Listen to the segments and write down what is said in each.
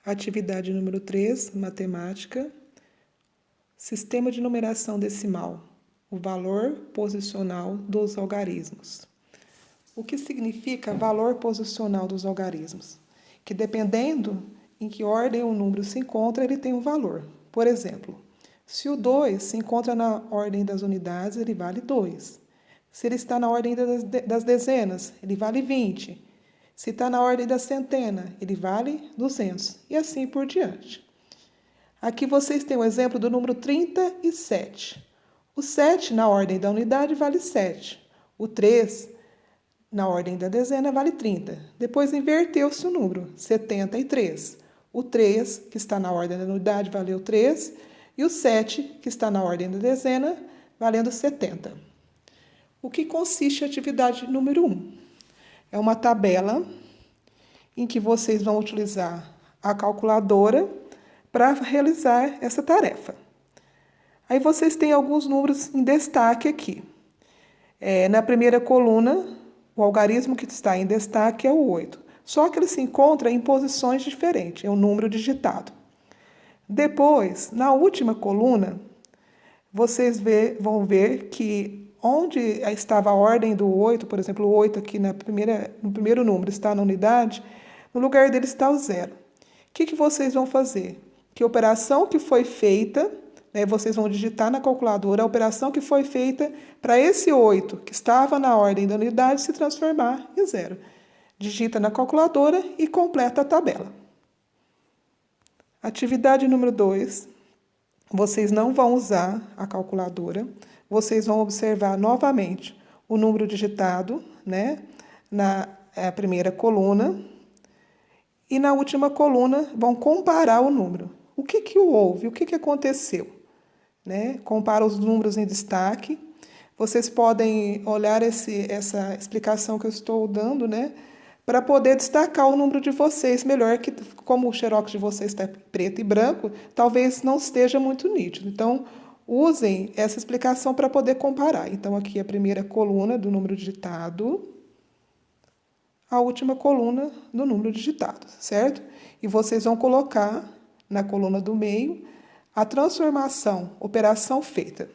Atividade número 3, matemática. Sistema de numeração decimal. O valor posicional dos algarismos. O que significa valor posicional dos algarismos? Que dependendo em que ordem o número se encontra, ele tem um valor. Por exemplo, se o 2 se encontra na ordem das unidades, ele vale 2. Se ele está na ordem das dezenas, ele vale 20. Se está na ordem da centena, ele vale 200. E assim por diante. Aqui vocês têm o exemplo do número 37. O 7 na ordem da unidade vale 7. O 3 na ordem da dezena vale 30. Depois inverteu-se o número, 73. O 3, que está na ordem da unidade, valeu 3. E o 7, que está na ordem da dezena, valendo 70. O que consiste a atividade número 1? É uma tabela em que vocês vão utilizar a calculadora para realizar essa tarefa. Aí vocês têm alguns números em destaque aqui. Na primeira coluna, o algarismo que está em destaque é o 8. Só que ele se encontra em posições diferentes, é um número digitado. Depois, na última coluna, vocês vão ver que onde estava a ordem do 8, por exemplo, o 8 aqui no primeiro número está na unidade, no lugar dele está o 0. O que vocês vão fazer? Que operação que foi feita, vocês vão digitar na calculadora a operação que foi feita para esse 8, que estava na ordem da unidade, se transformar em 0. Digita na calculadora e completa a tabela. Atividade número 2. Vocês não vão usar a calculadora, vocês vão observar novamente o número digitado, na primeira coluna, e na última coluna vão comparar o número. O que houve? O que aconteceu? Compara os números em destaque. Vocês podem olhar essa explicação que eu estou dando, para poder destacar o número de vocês melhor, que como o xerox de vocês está preto e branco, talvez não esteja muito nítido. Então, usem essa explicação para poder comparar. Então, aqui a primeira coluna do número digitado, a última coluna do número digitado, certo? E vocês vão colocar na coluna do meio a transformação, operação feita.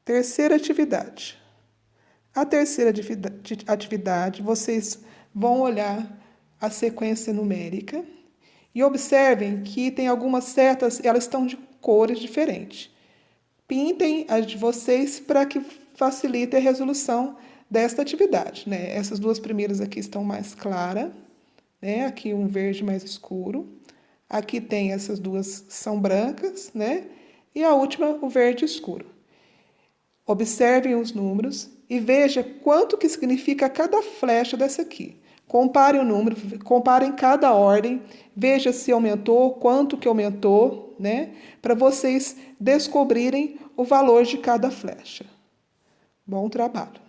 Terceira atividade. A terceira atividade, vocês vão olhar a sequência numérica e observem que tem algumas setas, elas estão de cores diferentes. Pintem as de vocês para que facilite a resolução desta atividade. Essas duas primeiras aqui estão mais claras, aqui um verde mais escuro. Aqui tem essas duas são brancas, e a última o verde escuro. Observem os números e veja quanto que significa cada flecha dessa aqui. Comparem o número, comparem cada ordem, veja se aumentou, quanto que aumentou, para vocês descobrirem o valor de cada flecha. Bom trabalho!